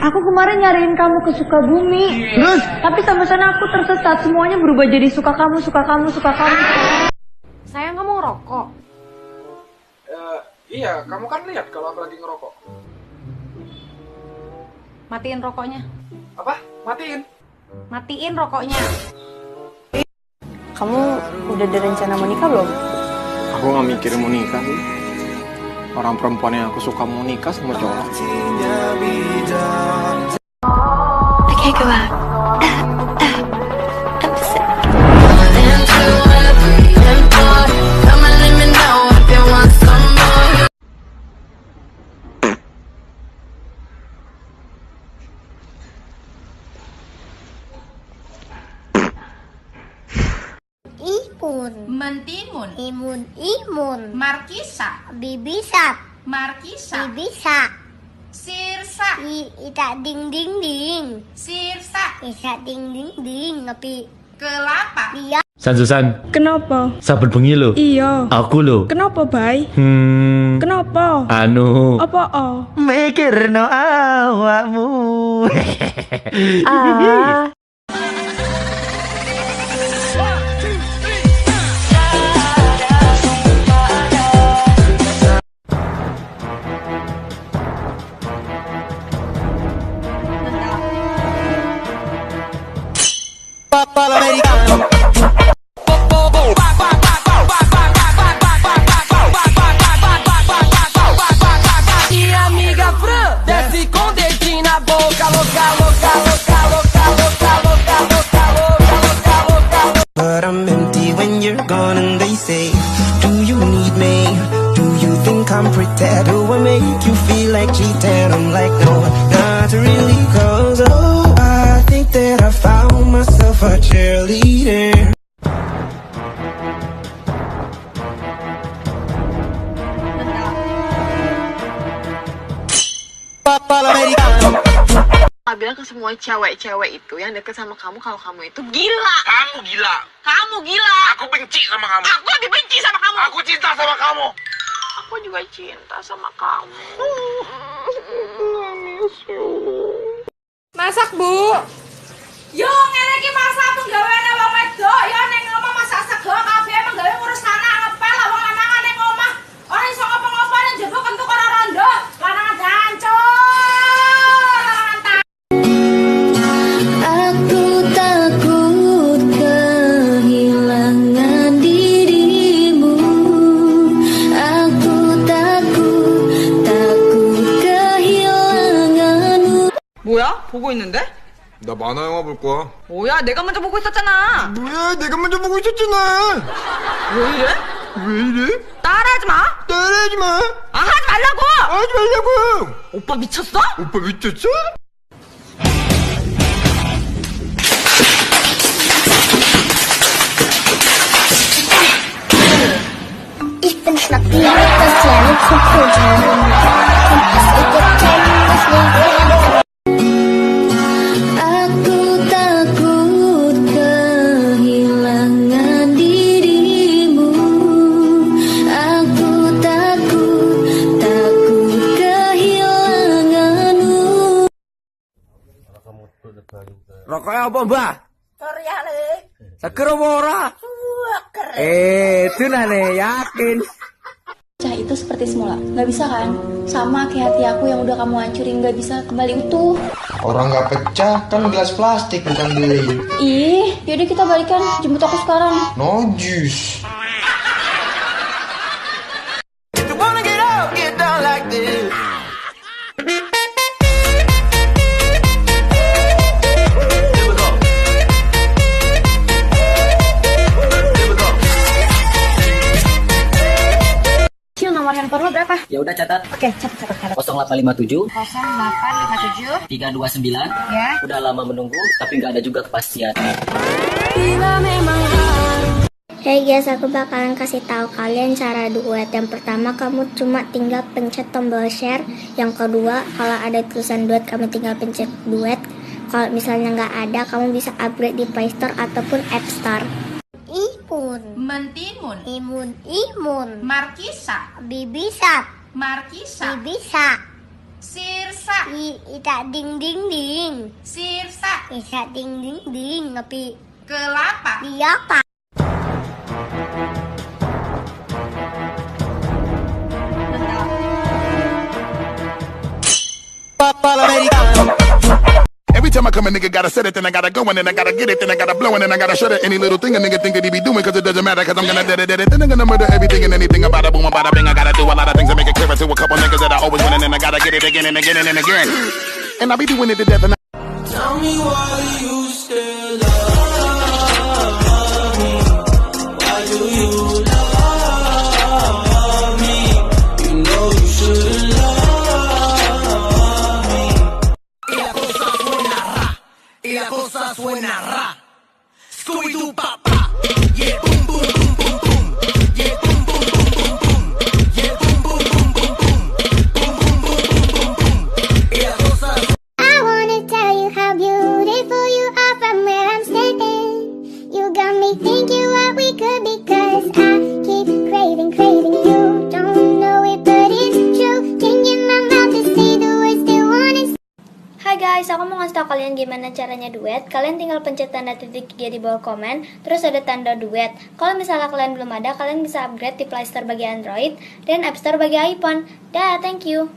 Aku kemarin nyariin kamu ke Sukabumi. Terus? Tapi sampai sana aku tersesat. Semuanya berubah jadi suka kamu, suka kamu, suka kamu. Sayang, kamu ngerokok? Iya, kamu kan lihat kalau aku lagi ngerokok. Matiin rokoknya. Apa? Matiin? Matiin rokoknya. Kamu udah ada rencana mau nikah belum? Aku nggak mikirin mau nikah sih. Orang perempuan yang aku suka mau nikah sama cowok. I can't go out. I'm sick. Ipun, Mentimun, imun, Markisa, bibisat, Markisa, bibisa, Sirsa, ita ding ding ding, Sirsa, ita ding ding ding, tapi Kelapa, dia San. Kenapa? Saben bengi lho. Iya. Aku lho. Kenapa, Bay? Kenapa? Anu. Apa Mikirno awakmu. But I'm empty when you're gone and they say, do you need me? Do you think I'm pretty? Do I make you feel like cheating? I'm like, no, not really, cause oh, I think that I found myself a cheerleader. Bilang ke semua cewek-cewek itu yang deket sama kamu kalau kamu itu gila. Kamu gila. Kamu gila. Aku benci sama kamu. Aku lebih benci sama kamu. Aku cinta sama kamu. Aku juga cinta sama kamu. Masak, Bu. Yo ngene iki masak penggaweane wong wedok, yo ning omah masak sego kabeh penggawe ngurus anak ngepel wong lanangan ning omah. Ora iso ngopo-ngopo ning jero kentuk ora rondo. Lanangan dancur. aku takut kehilangan dirimu. Aku takut kehilanganmu. 뭐야? 보고 있는데? 나 만화 영화 볼 거야. 뭐야? 내가 먼저 보고 있었잖아. 뭐야? 내가 먼저 보고 있었잖아. 왜 이래? 왜 이래? 따라하지 마. 따라하지 마. 하지 말라고. 하지 말라고. 오빠 미쳤어? 오빠 미쳤어? Ich bin Schnappi, das kleine Krokodil. Aku takut kehilangan dirimu. Aku takut kehilanganmu. Rokoknya apa, Mbak? Korea le, Seger apa ora? suker. Itu nih, yakin. Pecah itu seperti semula, nggak bisa kan? Sama kayak hati aku yang udah kamu hancurin, nggak bisa kembali utuh. Orang nggak pecah kan gelas plastik bukan beli. Ih, yaudah kita balikan, jemput aku sekarang. No juice. If you wanna get up, get down like this. Cil, nomor handphone lo berapa? Ya udah catat. Oke, catat. 0857 0857 329. ya. Udah lama menunggu tapi nggak ada juga kepastian. Hey guys, aku bakalan kasih tahu kalian cara duet. Yang pertama, kamu cuma tinggal pencet tombol share. Yang kedua, kalau ada tulisan duet, kamu tinggal pencet duet. Kalau misalnya nggak ada, kamu bisa upgrade di Play Store ataupun App Store. Ipun, Mentimun, imun, Markisa, bibisat, Markisa, bibisa, Sirsa, Sirsa. Ita ding ding ding. Sirsa. Ita ding ding ding. Tapi Kelapa. dia apa? Every time I come, a nigga gotta set it, then I gotta go, and then I gotta get it, then I gotta blow, and then I gotta shut it. Any little thing a nigga think that he be doing, cause it doesn't matter, cause I'm gonna dead it, then I'm gonna murder everything and anything about a boom, about a bing. I gotta do a lot of things to make it clearer to a couple niggas that I always win, and then I gotta get it again and again and again. And I be doing it to death, and Tell me why you still love me. Why do you love me? You know you shouldn't love me. Y la cosa suena ra. Scooby-Doo papa. Yeah, boom boom boom boom boom. Yeah, boom boom boom boom boom. Yeah, boom boom boom boom boom. Boom boom boom boom boom boom. Y la cosa. I wanna tell you how beautiful you are from where I'm standing. You got me thinking what we could be, cause I keep craving you. Don't know it, but it's true. Can't get my mouth to say the words they wanna say. Hai guys, aku mau ngasih tau kalian gimana caranya duet. Kalian tinggal pencet tanda titik 3 di bawah komen, terus ada tanda duet. Kalau misalnya kalian belum ada, kalian bisa upgrade di Play Store bagi Android dan App Store bagi iPhone. Dah, thank you.